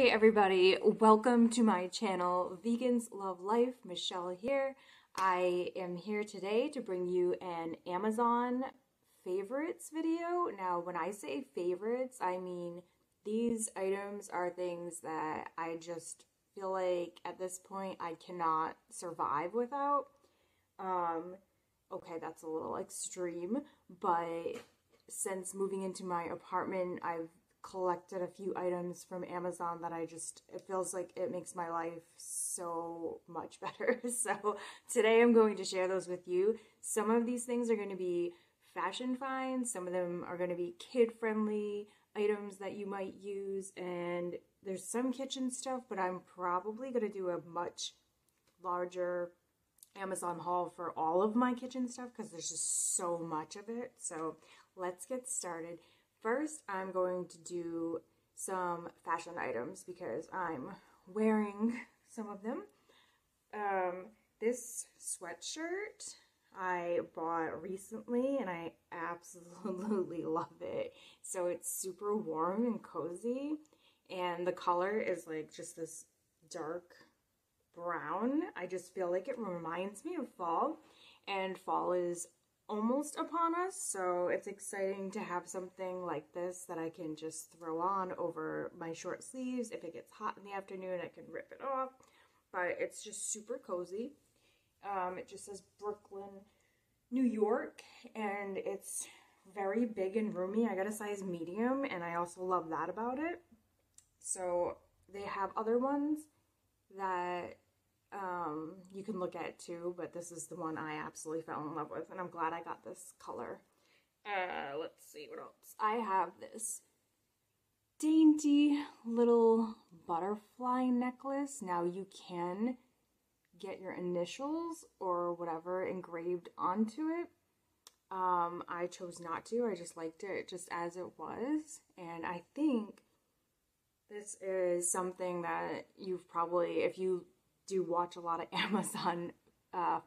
Hey everybody, welcome to my channel, Vegans Love Life. Michelle here. I am here today to bring you an Amazon favorites video. Now, when I say favorites, I mean these items are things that I just feel like at this point I cannot survive without. Okay, that's a little extreme, but since moving into my apartment, I've collected a few items from Amazon that it feels like it makes my life so much better. So today I'm going to share those with you. Some of these things are going to be fashion finds, some of them are going to be kid-friendly items that you might use, and there's some kitchen stuff, but I'm probably going to do a much larger Amazon haul for all of my kitchen stuff because there's just so much of it. So let's get started. First, I'm going to do some fashion items because I'm wearing some of them. This sweatshirt I bought recently and I absolutely love it. So it's super warm and cozy, and the color is like just this dark brown. I just feel like it reminds me of fall, and fall is almost upon us, so it's exciting to have something like this that I can just throw on over my short sleeves. If it gets hot in the afternoon, I can rip it off, but it's just super cozy. It just says Brooklyn, New York, and it's very big and roomy. I got a size medium, and I also love that about it. So they have other ones that you can look at too, but this is the one I absolutely fell in love with, and I'm glad I got this color. Let's see what else. I have this dainty little butterfly necklace. Now you can get your initials or whatever engraved onto it. I chose not to. I just liked it just as it was, and I think this is something that you've probably, if you do watch a lot of Amazon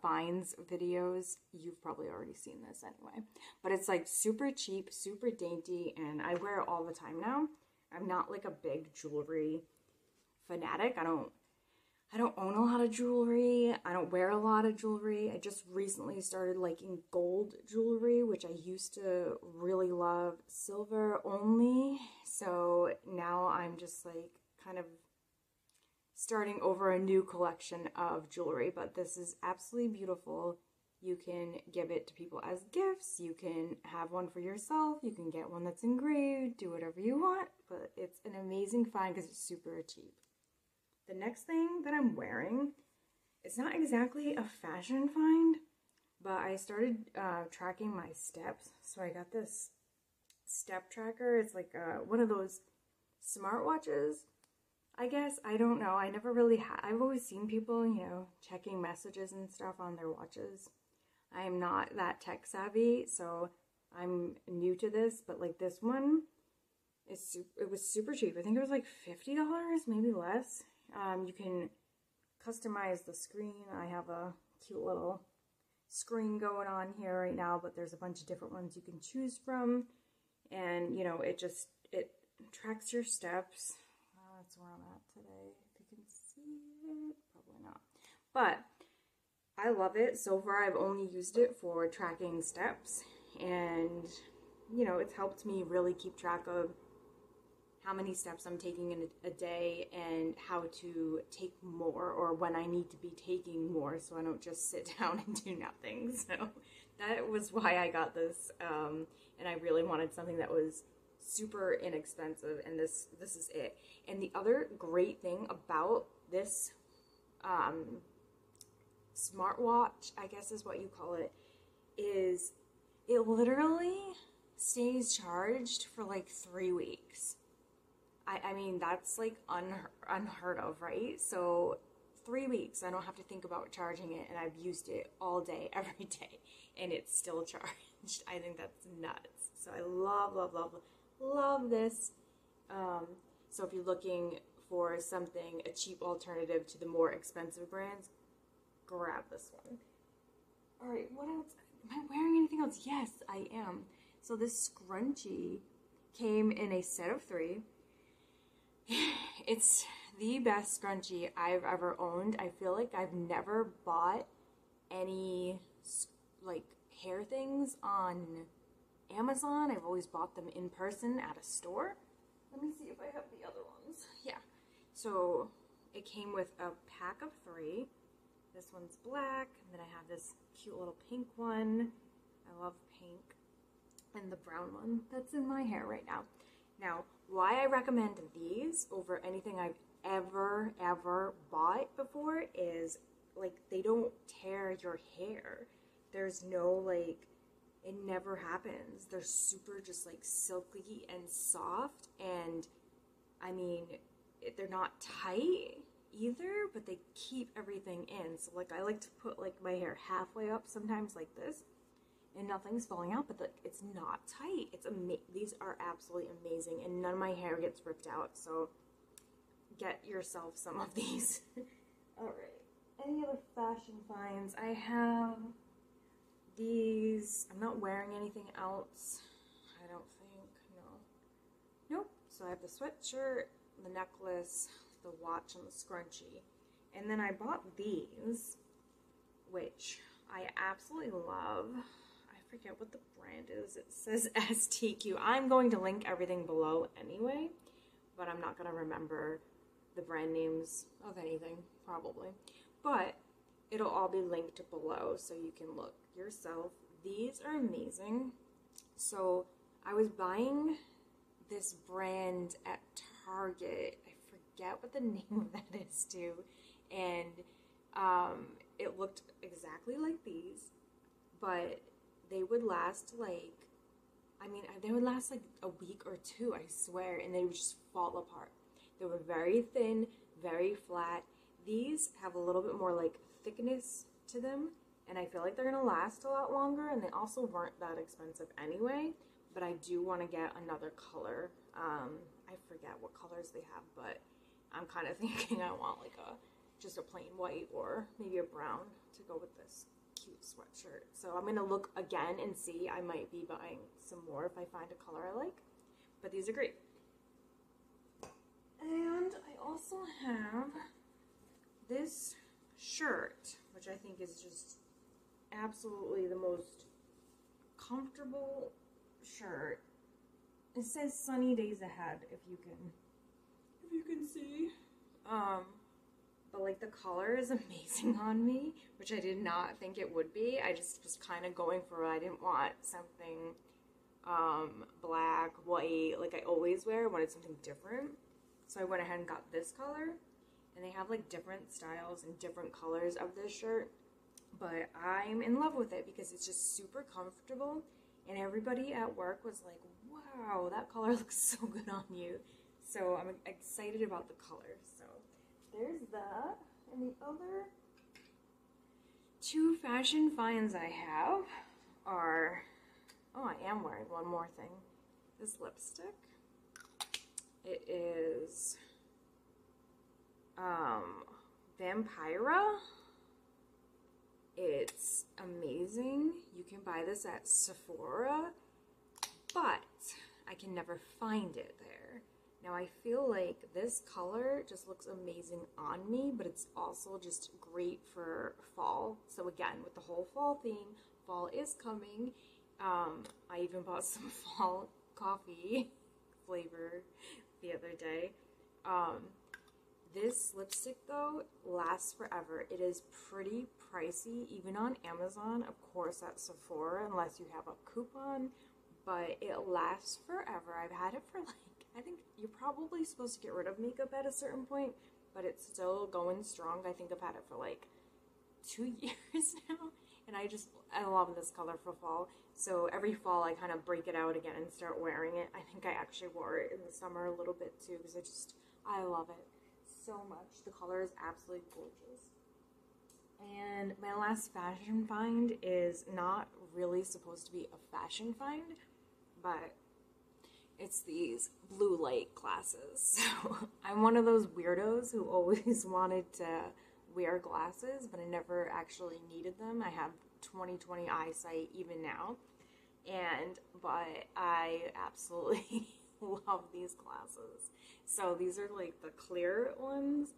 finds videos, you've probably already seen this anyway. But it's like super cheap, super dainty, and I wear it all the time now. I'm not like a big jewelry fanatic. I don't own a lot of jewelry. I don't wear a lot of jewelry. I just recently started liking gold jewelry, which I used to really love silver only. So now I'm just like kind of starting over a new collection of jewelry, but this is absolutely beautiful. You can give it to people as gifts, you can have one for yourself, you can get one that's engraved, do whatever you want, but it's an amazing find because it's super cheap. The next thing that I'm wearing, it's not exactly a fashion find, but I started tracking my steps, so I got this step tracker. It's like one of those smartwatches, I guess. I don't know. I never really I've always seen people, checking messages and stuff on their watches. I am not that tech savvy, so I'm new to this, but like this one, it was super cheap. I think it was like $50, maybe less. You can customize the screen. I have a cute little screen going on here right now, but there's a bunch of different ones you can choose from, and it tracks your steps. That's where I'm at today. If you can see it, probably not. But I love it. So far, I've only used it for tracking steps, and it's helped me really keep track of how many steps I'm taking in a day and how to take more, or when I need to be taking more, so I don't just sit down and do nothing. So that was why I got this, and I really wanted something that was super inexpensive, and this is it. And the other great thing about this smartwatch, I guess is what you call it, is it literally stays charged for like 3 weeks. I mean, that's like unheard of, right? So 3 weeks, I don't have to think about charging it, and I've used it all day, every day, and it's still charged. I think that's nuts. So I love this. So if you're looking for something, a cheap alternative to the more expensive brands, grab this one. Alright, what else? Am I wearing anything else? Yes, I am. So this scrunchie came in a set of 3. It's the best scrunchie I've ever owned. I feel like I've never bought any like hair things on Amazon. I've always bought them in person at a store. Let me see if I have the other ones. Yeah. So it came with a pack of 3. This one's black, and then I have this cute little pink one. I love pink. And the brown one that's in my hair right now. Now, why I recommend these over anything I've ever bought before is, like, they don't tear your hair. There's no, like, it never happens. They're super just, like, silky and soft, and, I mean, they're not tight either, but they keep everything in. So, like, I like to put, like, my hair halfway up sometimes like this, and nothing's falling out, but it's not tight. These are absolutely amazing, and none of my hair gets ripped out, so get yourself some of these. Alright, any other fashion finds? I have these. I'm not wearing anything else, I don't think, no. Nope, so I have the sweatshirt, the necklace, the watch, and the scrunchie. And then I bought these, which I absolutely love. I forget what the brand is. It says STQ. I'm going to link everything below anyway, but I'm not going to remember the brand names of anything, probably. But it'll all be linked below so you can look yourself. These are amazing. So I was buying this brand at Target. I forget what the name of that is too. And it looked exactly like these, but they would last like, I mean, they would last like a week or 2, I swear, and they would just fall apart. They were very thin, very flat. These have a little bit more like thickness to them, and I feel like they're gonna last a lot longer, and they also weren't that expensive anyway, but I do want to get another color. I forget what colors they have, but I'm kind of thinking I want like just a plain white or maybe a brown to go with this cute sweatshirt. So I'm gonna look again and see. I might be buying some more if I find a color I like, but these are great. And I also have this shirt, which I think is just absolutely the most comfortable shirt. It says sunny days ahead, if you can see. But like the color is amazing on me, which I did not think it would be. I just was kind of going for it. I didn't want something black, white, like I always wear. I wanted something different. So I went ahead and got this color. And they have like different styles and different colors of this shirt. But I'm in love with it because it's just super comfortable. And everybody at work was like, wow, that color looks so good on you. So I'm excited about the color. So there's that. And the other 2 fashion finds I have are, oh, I am wearing one more thing. This lipstick. It is Vampira. It's amazing. You can buy this at Sephora, but I can never find it there. Now I feel like this color just looks amazing on me, but it's also just great for fall. So again, with the whole fall theme, fall is coming. I even bought some fall coffee flavor the other day. This lipstick though lasts forever. It is pretty pricey, even on Amazon, of course at Sephora, unless you have a coupon, but it lasts forever. I've had it for like, I think you're probably supposed to get rid of makeup at a certain point, but it's still going strong. I think I've had it for like 2 years now, and I love this color for fall. So every fall I kind of break it out again and start wearing it. I think I actually wore it in the summer a little bit too, because I love it so much. The color is absolutely gorgeous. And my last fashion find is not really supposed to be a fashion find, but it's these blue light glasses. So I'm one of those weirdos who always wanted to wear glasses, but I never actually needed them. I have 20/20 eyesight even now, but I absolutely love these glasses. So these are like the clear ones.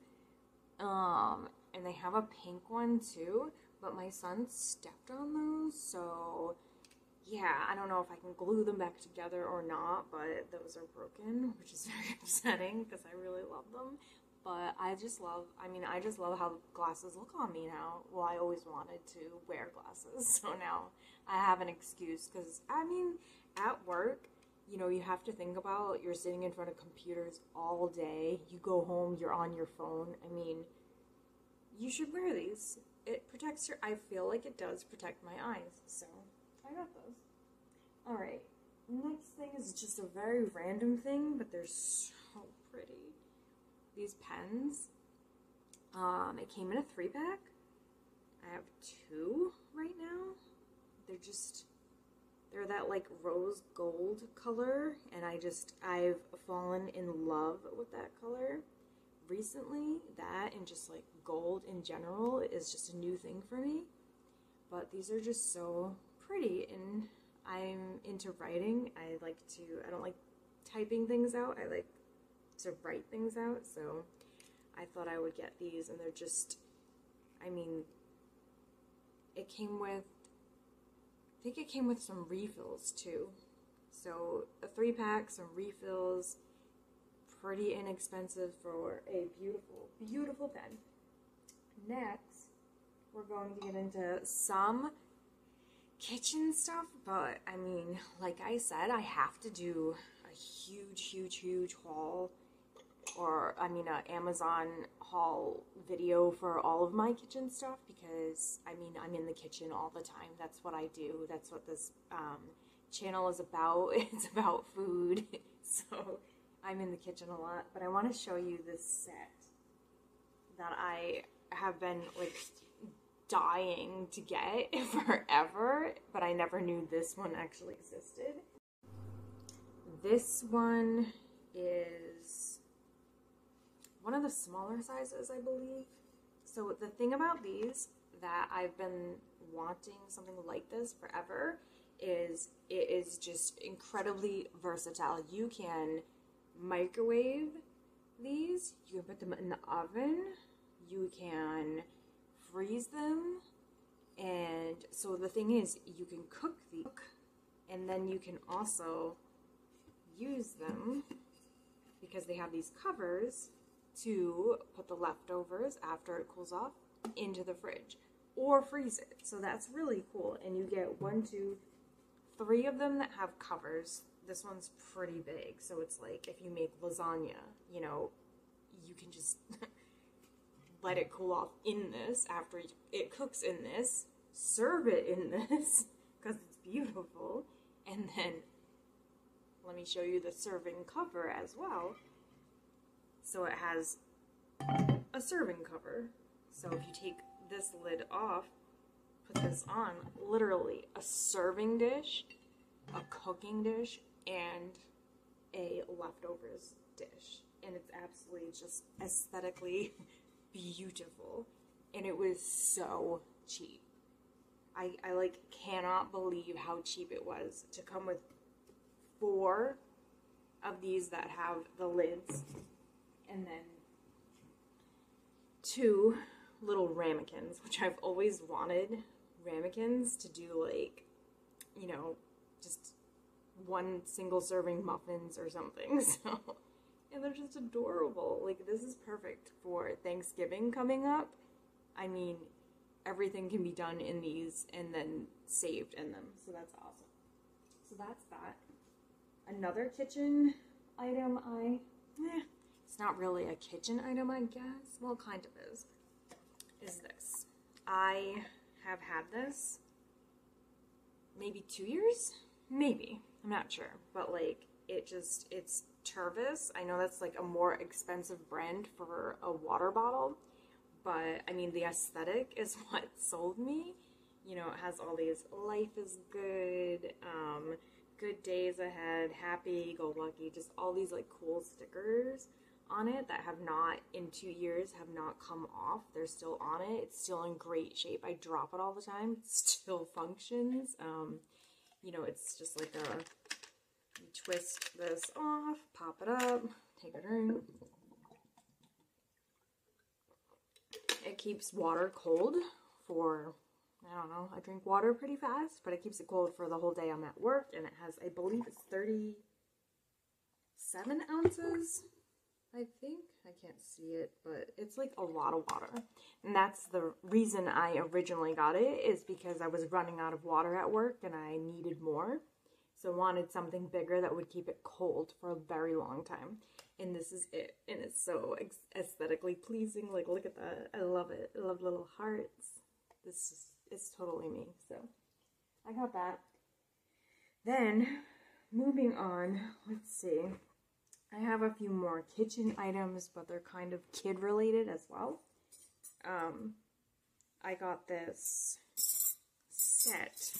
And they have a pink one too, but my son stepped on those, so yeah, I don't know if I can glue them back together or not, but those are broken, which is very upsetting because I really love them. But I just love how glasses look on me now. Well, I always wanted to wear glasses, so now I have an excuse because, I mean, at work, you know, you have to think about you're sitting in front of computers all day. You go home, you're on your phone. I mean, you should wear these. It protects your, I feel like it does protect my eyes, so I got those. Alright, next thing is just a very random thing, but they're so pretty. These pens, it came in a 3-pack. I have 2 right now. They're that like rose gold color, and I've fallen in love with that color recently. That and just like gold in general is just a new thing for me. But these are just so pretty, and I'm into writing. I don't like typing things out. I like to write things out, so I thought I would get these, and they're just, I mean, it came with, I think it came with some refills too. So a 3-pack, some refills, pretty inexpensive for a beautiful, beautiful pen. Next, we're going to get into some kitchen stuff, but I mean, like I said, I have to do a huge haul, or I mean an Amazon haul video for all of my kitchen stuff, because I mean, I'm in the kitchen all the time. That's what I do. That's what this channel is about. It's about food. So I'm in the kitchen a lot, but I want to show you this set that I have been like dying to get forever, but I never knew this one actually existed. This one is one of the smaller sizes, I believe. So the thing about these that I've been wanting something like this forever is it is just incredibly versatile. You can microwave these, you can put them in the oven, you can freeze them, and so the thing is, you can cook these, and then you can also use them, because they have these covers, to put the leftovers after it cools off into the fridge or freeze it. So that's really cool. And you get 1, 2, 3 of them that have covers. This one's pretty big, so it's like if you make lasagna, you know, you can just let it cool off in this after it cooks in this, serve it in this because it's beautiful, and then let me show you the serving cover as well. So it has a serving cover. So if you take this lid off, put this on, literally a serving dish, a cooking dish, and a leftovers dish. And it's absolutely just aesthetically beautiful. And it was so cheap. I like cannot believe how cheap it was to come with 4 of these that have the lids, and then 2 little ramekins, which I've always wanted ramekins to do, like, you know, just 1 single serving muffins or something. So, and they're just adorable. Like, this is perfect for Thanksgiving coming up. I mean, everything can be done in these and then saved in them. So that's awesome. So that's that. Another kitchen item it's not really a kitchen item, I guess. Well, kind of is this. I have had this maybe 2 years? Maybe. I'm not sure. But, like, it's Tervis. I know that's, like, a more expensive brand for a water bottle. But, I mean, the aesthetic is what sold me. You know, it has all these life is good, good days ahead, happy, go lucky, just all these, like, cool stickers on it that have not, in 2 years, have not come off. They're still on it. It's still in great shape. I drop it all the time. It still functions. You know, it's just like you twist this off, pop it up, take a drink. It keeps water cold for, I don't know, I drink water pretty fast, but it keeps it cold for the whole day I'm at work, and it has, I believe it's 37 ounces, I think. I can't see it, but it's like a lot of water. And that's the reason I originally got it, is because I was running out of water at work and I needed more. So I wanted something bigger that would keep it cold for a very long time. And this is it. And it's so aesthetically pleasing. Like, look at that. I love it. I love little hearts. It's totally me. So I got that. Then, moving on, let's see. I have a few more kitchen items, but they're kind of kid related as well. I got this set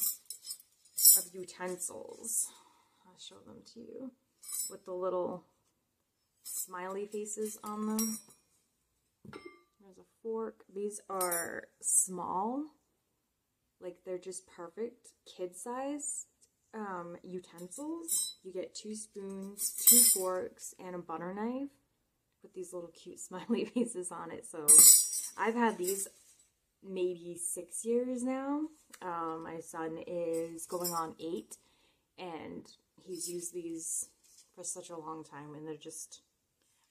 of utensils. I'll show them to you with the little smiley faces on them. There's a fork. These are small, like they're just perfect kid size utensils. You get 2 spoons, 2 forks, and a butter knife with these little cute smiley faces on it. So I've had these maybe 6 years now. My son is going on 8, and he's used these for such a long time, and they're just,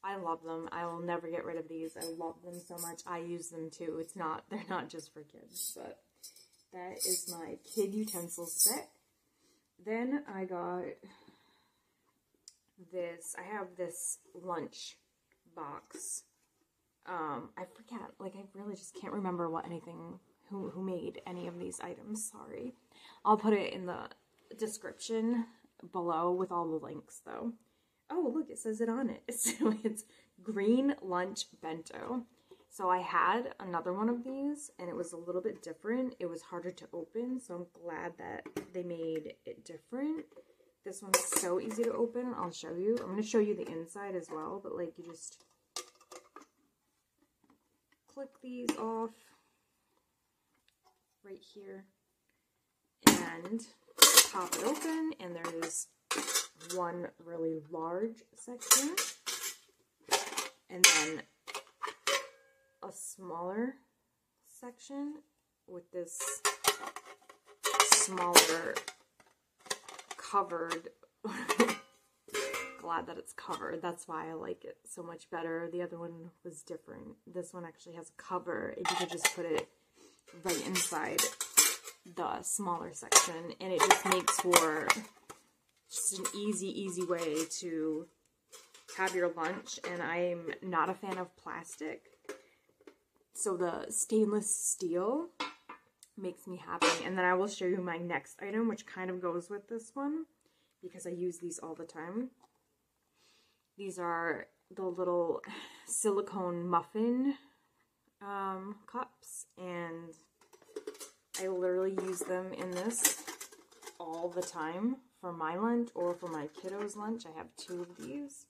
I love them. I will never get rid of these. I love them so much. I use them too. They're not just for kids, but that is my kid utensil set. Then I got this, I have this lunch box. I forget, like, I really just can't remember who made any of these items, sorry. I'll put it in the description below with all the links, though. Oh, look, it says it on it. So it's green lunch bento. So I had another one of these, and it was a little bit different. It was harder to open, so I'm glad that they made it different. This one's so easy to open. I'll show you. I'm going to show you the inside as well, but like you just click these off right here and pop it open, and there's one really large section and then a smaller section with this smaller covered. Glad that it's covered. That's why I like it so much better. The other one was different. This one actually has a cover, and you could just put it right inside the smaller section, and it just makes for just an easy way to have your lunch. And I'm not a fan of plastic, so the stainless steel makes me happy. And then I will show you my next item, which kind of goes with this one, because I use these all the time. These are the little silicone muffin cups, and I literally use them in this all the time for my lunch or for my kiddos' lunch. I have 2 of these.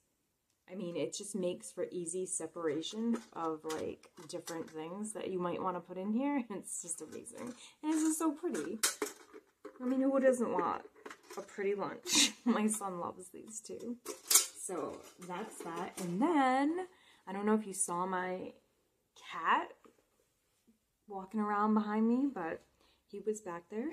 I mean, it just makes for easy separation of, like, different things that you might want to put in here. It's just amazing. And it's just so pretty. I mean, who doesn't want a pretty lunch? My son loves these too. So that's that. And then, I don't know if you saw my cat walking around behind me, but he was back there.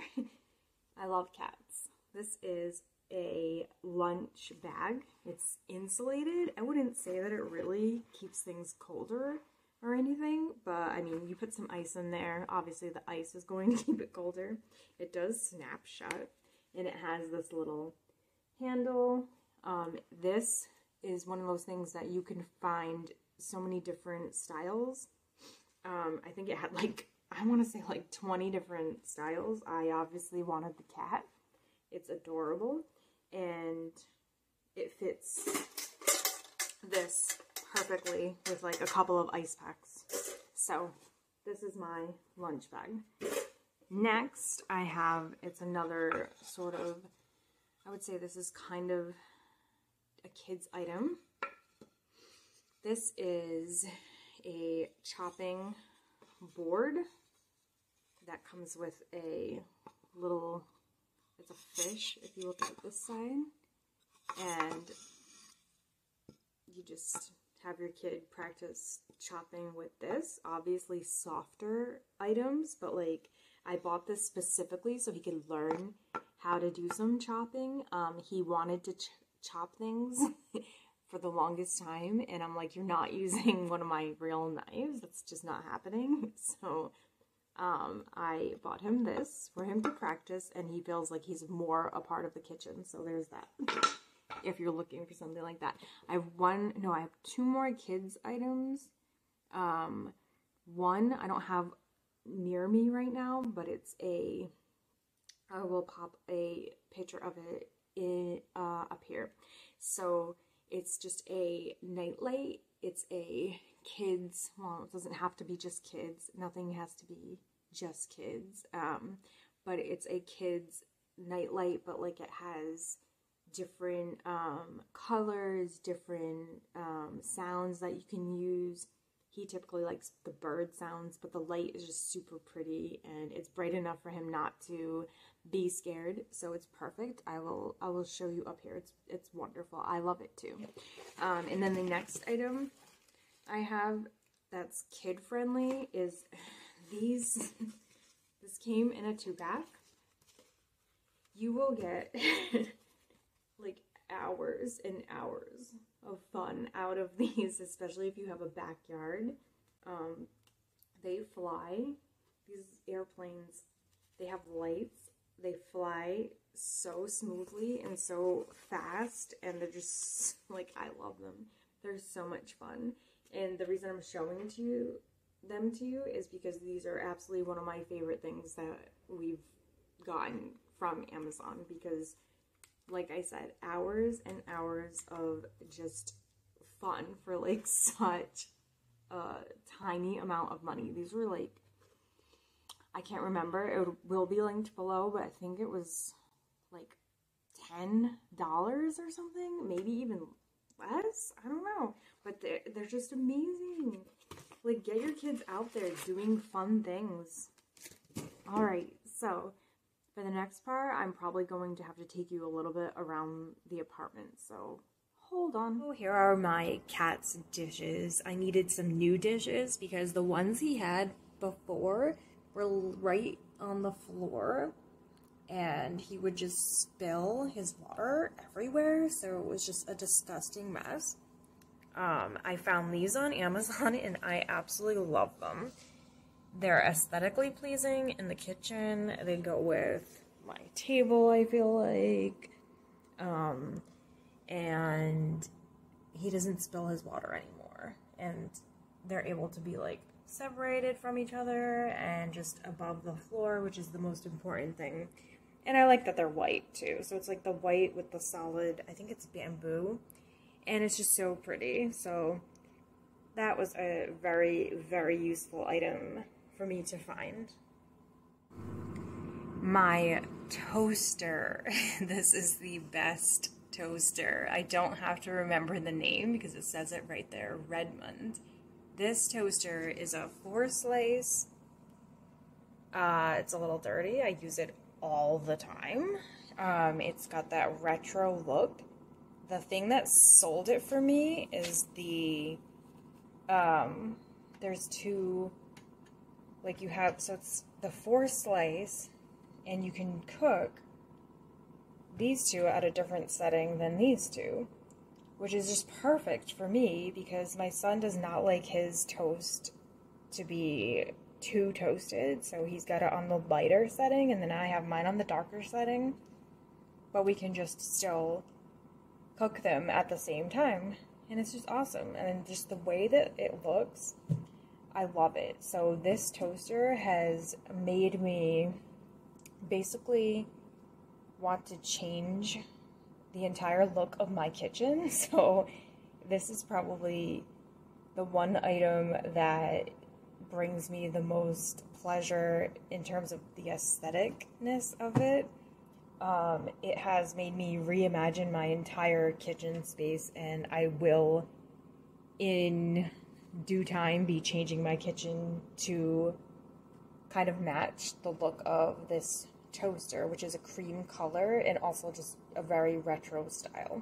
I love cats. This is a lunch bag. It's insulated. I wouldn't say that it really keeps things colder or anything, but I mean, you put some ice in there. Obviously, the ice is going to keep it colder. It does snap shut, and it has this little handle. This is one of those things that you can find so many different styles. I think it had like, I want to say like 20 different styles. I obviously wanted the cat. It's adorable, and it fits this perfectly with like a couple of ice packs. So this is my lunch bag. Next I have, it's another sort of, I would say this is kind of a kid's item. This is a chopping board that comes with a little, it's a fish if you look at this side, and you just have your kid practice chopping with this. Obviously softer items, but like I bought this specifically so he could learn how to do some chopping. He wanted to chop things for the longest time, and I'm like, you're not using one of my real knives. That's just not happening. So I bought him this for him to practice, and he feels like he's more a part of the kitchen. So there's that. If you're looking for something like that. I have 2 more kids items. One I don't have near me right now, but it's I will pop a picture of it up here. So it's just a nightlight. It's a kids, well, it doesn't have to be just kids. Nothing has to be just kids. But it's a kids nightlight, but like it has different colors, different sounds that you can use. He typically likes the bird sounds, but the light is just super pretty, and it's bright enough for him not to be scared. So it's perfect. I will show you up here. It's wonderful. I love it too. And then the next item I have that's kid friendly is these. This came in a 2-pack. You will get like hours and hours of fun out of these, especially if you have a backyard. They fly. These airplanes, they have lights. They fly so smoothly and so fast, and they're just like, I love them. They're so much fun. And the reason I'm showing them to you is because these are absolutely one of my favorite things that we've gotten from Amazon, because like I said, hours and hours of just fun for like such a tiny amount of money. These were like, I can't remember, it will be linked below, but I think it was like $10 or something, maybe even less, I don't know, but they're just amazing. Like, get your kids out there doing fun things. Alright, so for the next part, I'm probably going to have to take you a little bit around the apartment, so hold on. Oh, here are my cat's dishes. I needed some new dishes because the ones he had before were right on the floor, and he would just spill his water everywhere, so it was just a disgusting mess. I found these on Amazon, and I absolutely love them. They're aesthetically pleasing in the kitchen. They go with my table, I feel like. And he doesn't spill his water anymore. And they're able to be, like, separated from each other and just above the floor, which is the most important thing. And I like that they're white, too. So it's, like, the white with the solid, I think it's bamboo. And it's just so pretty. So that was a very, very useful item for me to find. My toaster. This is the best toaster. I don't have to remember the name because it says it right there, Redmond. This toaster is a 4-slice. It's a little dirty. I use it all the time. It's got that retro look. The thing that sold it for me is the, there's 2, like you have, so it's the 4-slice, and you can cook these 2 at a different setting than these 2, which is just perfect for me because my son does not like his toast to be too toasted, so he's got it on the lighter setting, and then I have mine on the darker setting, but we can just still cook them at the same time, and it's just awesome. And just the way that it looks, I love it. So this toaster has made me basically want to change the entire look of my kitchen. So this is probably the one item that brings me the most pleasure in terms of the aestheticness of it. It has made me reimagine my entire kitchen space, and I will, in due time, be changing my kitchen to kind of match the look of this toaster, which is a cream color and also just a very retro style.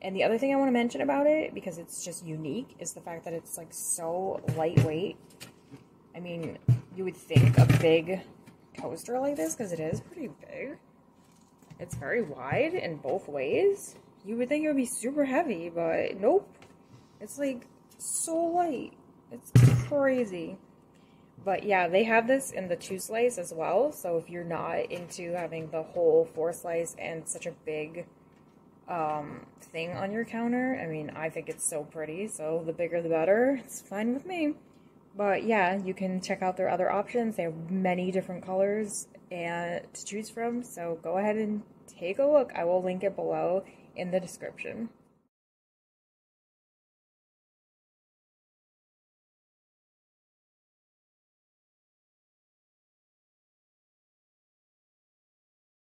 And the other thing I want to mention about it, because it's just unique, is the fact that it's like so lightweight. I mean, you would think a big coaster like this, because it is pretty big. It's very wide in both ways. You would think it would be super heavy, but nope. It's like so light. It's crazy. But yeah, they have this in the 2-slice as well. So if you're not into having the whole 4-slice and such a big thing on your counter, I mean, I think it's so pretty. So the bigger the better. It's fine with me. But yeah, you can check out their other options. They have many different colors and to choose from. So go ahead and take a look. I will link it below in the description.